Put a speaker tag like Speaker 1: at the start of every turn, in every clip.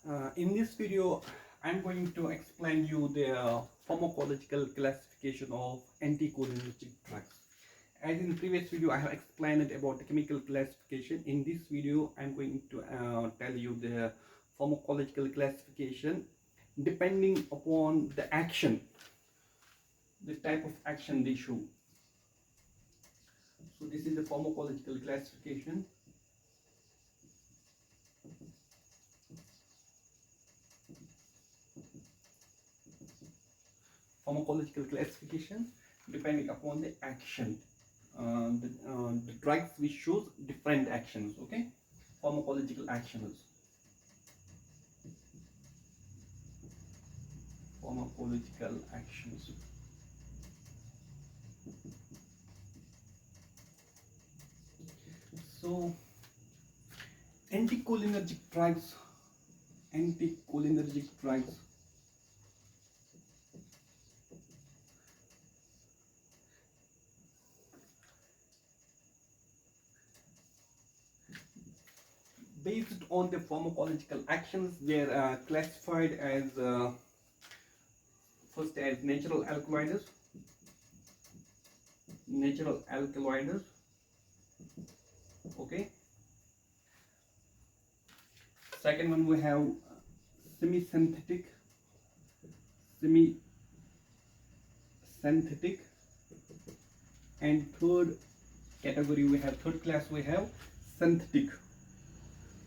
Speaker 1: In this video, I'm going to explain you the pharmacological classification of anticholinergic drugs. As in the previous video, I have explained about the chemical classification. In this video, I'm going to tell you the pharmacological classification depending upon the action, the type of action they show. So this is the pharmacological classification. Pharmacological classification depending upon the action. The drugs which shows different actions. Okay, pharmacological actions. Pharmacological actions. So anticholinergic drugs. Anticholinergic drugs. Based on the pharmacological actions, they are classified as first as natural alkaloids. Natural alkaloids. Okay. Second one we have semi-synthetic. Semi-synthetic. And third category we have, third class we have synthetic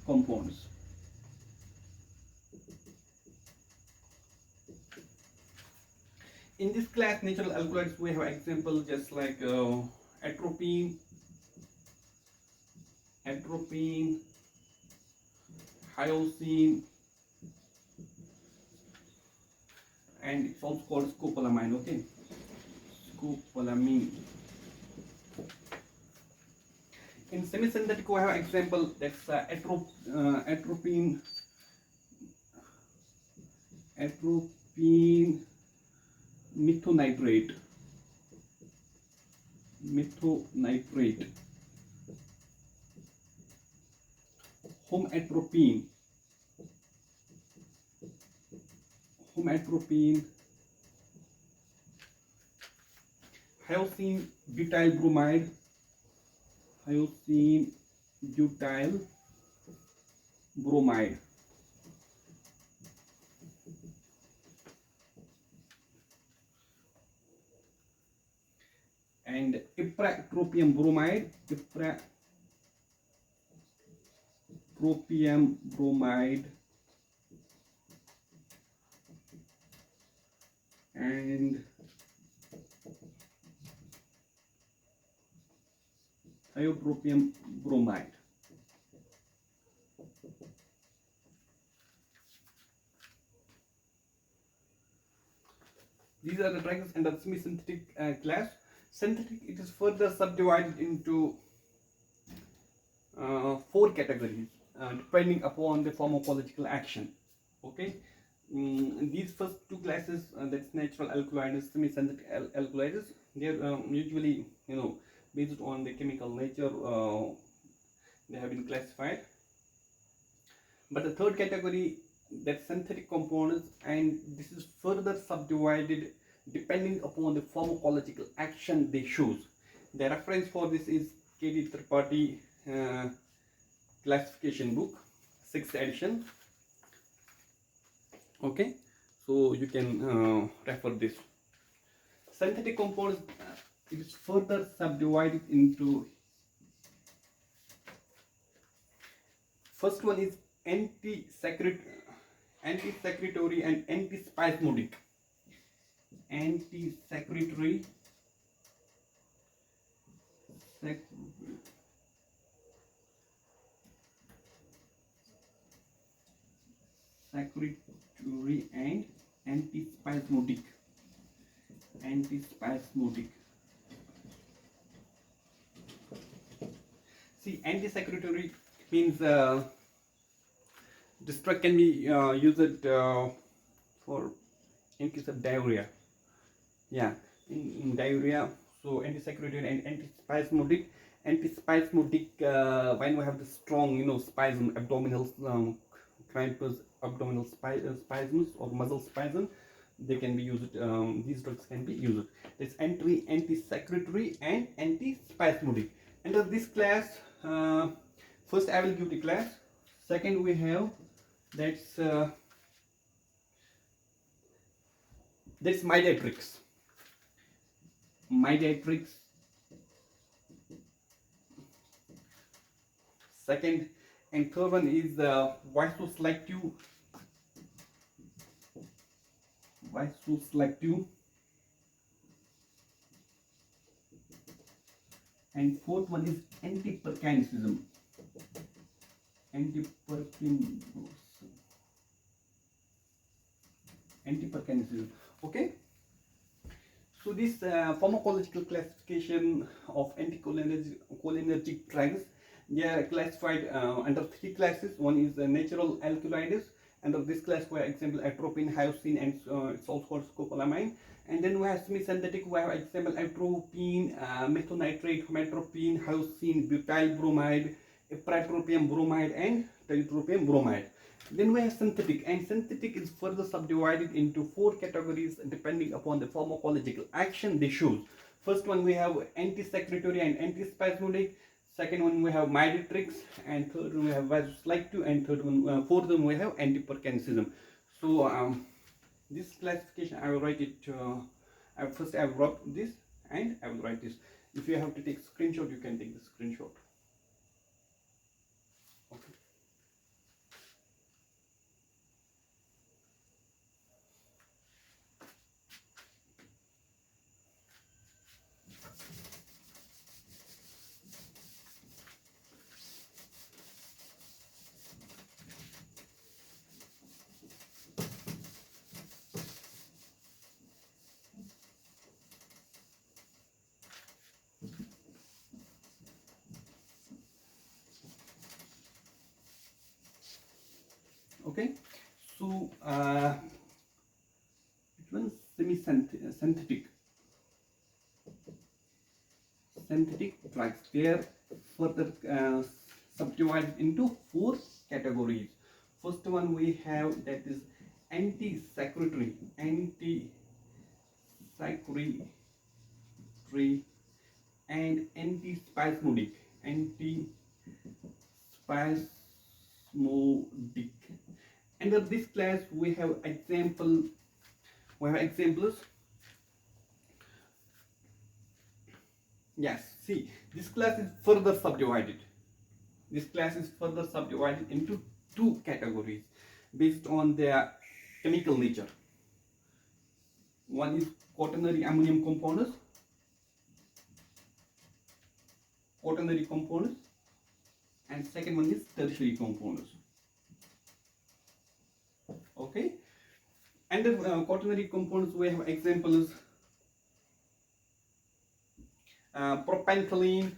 Speaker 1: compounds. In this class, natural alkaloids, we have example just like atropine, hyoscine, and it's also called scopolamine. Okay, scopolamine. In semi-synthetic, we have example that's atropine, methonitrate, homatropine, hyoscine butyl bromide, and ipratropium bromide, and thiotropium bromide. These are the drugs under the semi-synthetic class. Synthetic, it is further subdivided into 4 categories depending upon the pharmacological action. Okay, these first 2 classes, that's natural alkaloids, semi-synthetic alkaloids, they are usually based on the chemical nature, they have been classified. But the third category, that's synthetic components, and this is further subdivided depending upon the pharmacological action they choose. The reference for this is K.D. Tripathi classification book, 6th edition. Okay, so you can refer this. Synthetic compounds, it is further subdivided into, first one is anti-secretory and antispasmodic. Anti-secretory, and antispasmodic. See, anti-secretory means this drug can be used for in case of diarrhea. Yeah, in diarrhea. So anti-secretory and antispasmodic. When we have the strong, spasm, abdominal cramps, abdominal spasms or muscle spasm, they can be used. These drugs can be used. It's anti-secretory and anti-spasmodic. Under this class, first I will give the class. Second we have that's mediatrix. Second and third one is the vasoselective. And fourth one is antipercanism. Okay. So this pharmacological classification of anticholinergic drugs, they are classified under three classes. One is natural alkaloids. Under this class, for example, atropine, hyoscine, and it's also called scopolamine. And then we have semi-synthetic. We have example atropine, methonitrate, homatropine, hyoscine, butyl bromide, ipratropium bromide, and tiotropium bromide. Then we have synthetic, and synthetic is further subdivided into four categories depending upon the pharmacological action they show. First one we have anti-secretory and anti-spasmodic. Second one we have mediatrix, and third one we have vasoselective, and fourth one we have antipercanism. So this classification I will write it. First I will write this and I will write this. If you have to take screenshot, you can take the screenshot. Okay. Okay, so which one? Synthetic drugs. They are further subdivided into four categories. First one we have that is anti-secretory, and anti-spasmodic. Under this class we have examples. Yes, see, this class is further subdivided. Into two categories based on their chemical nature. One is quaternary ammonium compounds, and second one is tertiary compounds. Okay, under quaternary compounds we have examples: propanthelene.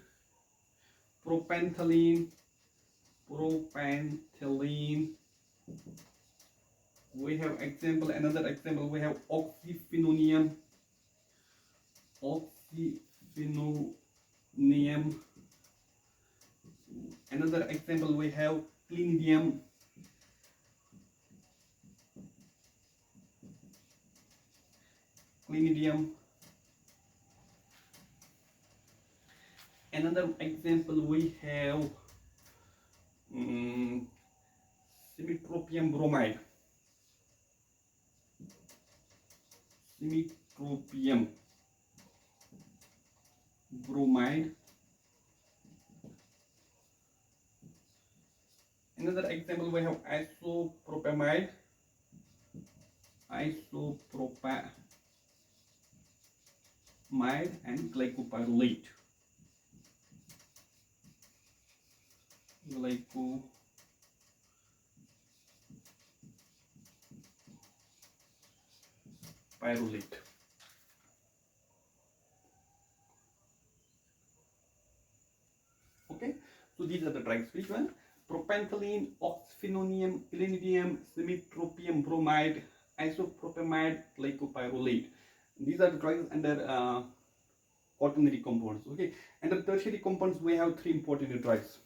Speaker 1: We have another example we have oxyphenonium. Another example we have clinidium. Another example we have simitropium bromide. Another example we have isopropamide. And glycopyrrolate. Okay, so these are the drugs. Which one? Propanthelene, oxyphenonium, clinidium, simitropium bromide, isopropamide, glycopyrrolate. These are the drugs under quaternary compounds. Okay, under tertiary compounds we have three important drugs.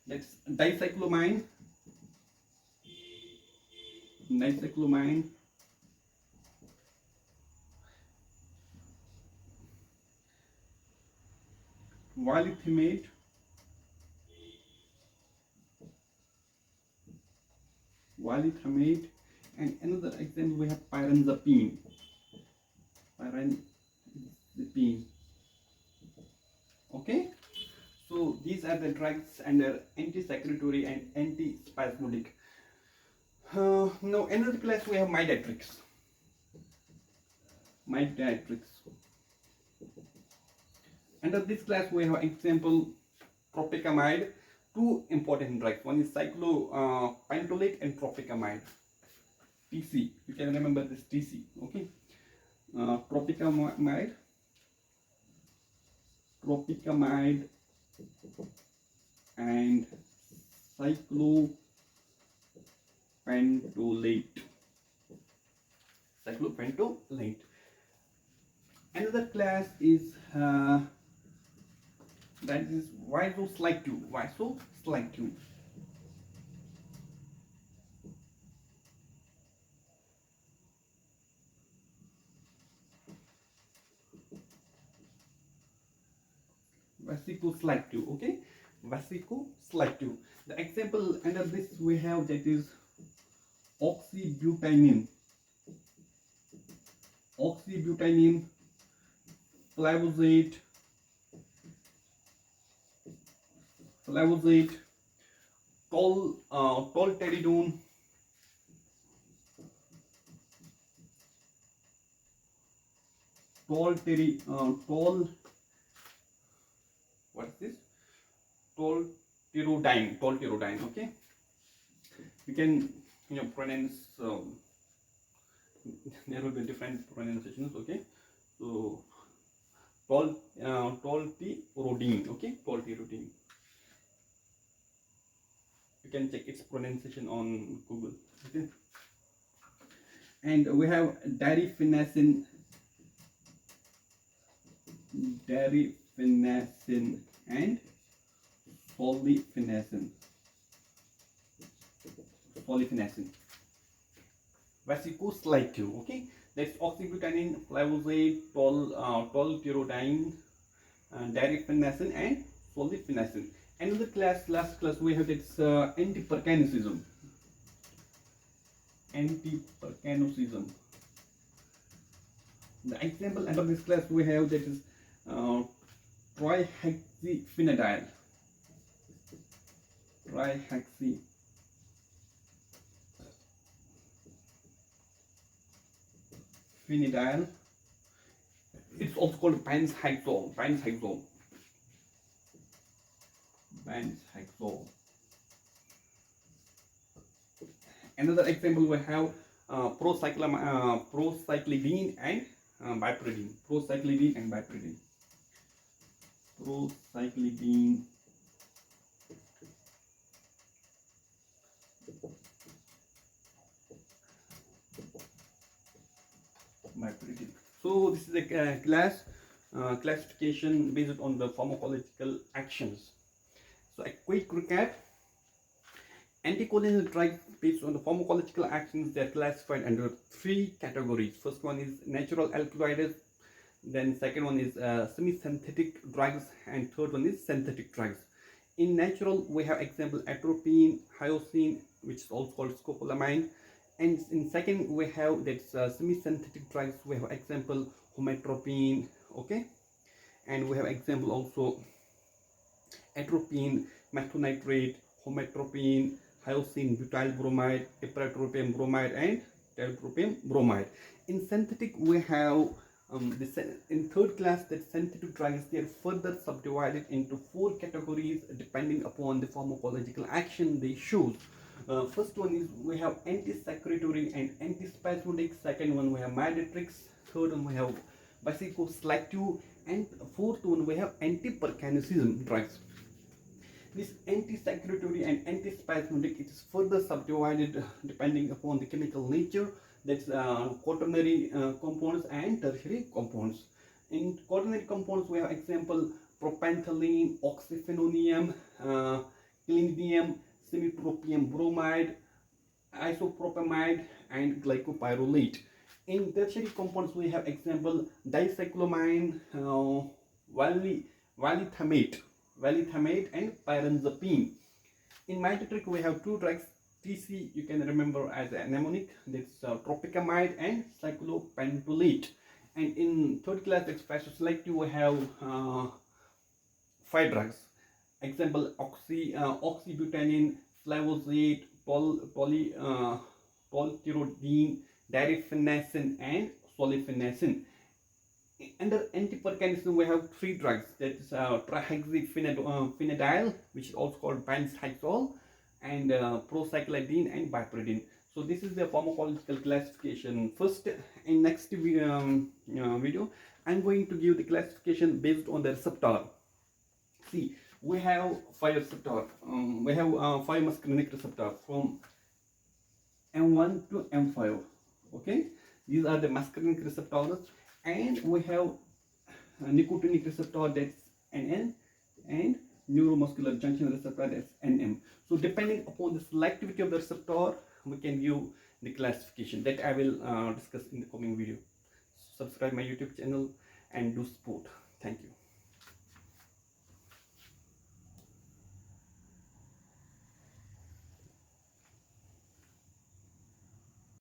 Speaker 1: That's dicyclomine, volithimate, and another example we have pyrazapine. Okay, so these are the drugs under anti-secretory and antispasmodic. Now another class we have midatrix. Under this class we have example propicamide. Two important drugs. One is cyclopentolate and propicamide. TC. You can remember this TC. Okay. Propicamide and cyclopentolate. Another class is that is vasoselective. Okay, vasicoselective. The example under this we have that is oxybutynine, flavosate, tolteridone, what is this? Tolterodine. Okay, you can pronounce. There will be different pronunciations. Okay, so tolterodine. Okay, tolterodine. You can check its pronunciation on Google. Okay, and we have darifenacin and polyphenacin. Vasicoselective. Okay, that's oxybutynine, flavosate, tolterodine, darifenacin, and polyphenacin. Another class, last class we have, it's antipercanosism. The example under this class we have that is trihexyphenidyl. It's also called benzyhexol. Another example we have procyclidine and bipyridine. So this is a classification based on the pharmacological actions. So a quick recap: anticholinergics based on the pharmacological actions, they are classified under three categories. First one is natural alkaloids, then second one is semi-synthetic drugs, and third one is synthetic drugs. In natural we have example atropine, hyoscine, which is also called scopolamine, and in second we have that semi-synthetic drugs, we have example hometropine. Okay, and we have example also atropine, methonitrate, hometropine, hyoscine, butyl bromide, ipratropium bromide, and tiotropium bromide. In synthetic we have in third class, that synthetic drugs, they are further subdivided into four categories depending upon the pharmacological action they show. First one is we have anti-secretory and antispasmodic. Second one we have midatrix. Third one we have vasicoselective, and fourth one we have antipercanosism drugs. This anti-secretory and antispasmodic, it is further subdivided depending upon the chemical nature. That's quaternary compounds and tertiary compounds. In quaternary compounds we have example propanthalene, oxyphenonium, clinidium, semitropium bromide, isopropamide, and glycopyrrolate. In tertiary compounds, we have example dicyclomine, valethamate, and pyrazapine. In mitotic, we have two drugs. TC you can remember as a mnemonic, that's tropicamide and cyclopentolate. And in third class expression selective, we have 5 drugs. Example oxybutynine, flavuzate, polystyrene, darifenacin, and solifenacin. Under antipercanism, we have 3 drugs, that's trihexyphenidyl, which is also called benzyl, and procyclidine and piperidine. So this is the pharmacological classification. First, in next video, I'm going to give the classification based on the receptor. See, we have 5 receptors. We have 5 muscarinic receptors from M1 to M5. Okay, these are the muscarinic receptors, and we have a nicotinic receptor, that's NN, and neuromuscular junction receptor, that's NM. So depending upon the selectivity of the receptor, we can give the classification that I will discuss in the coming video. Subscribe my YouTube channel and do support. Thank you.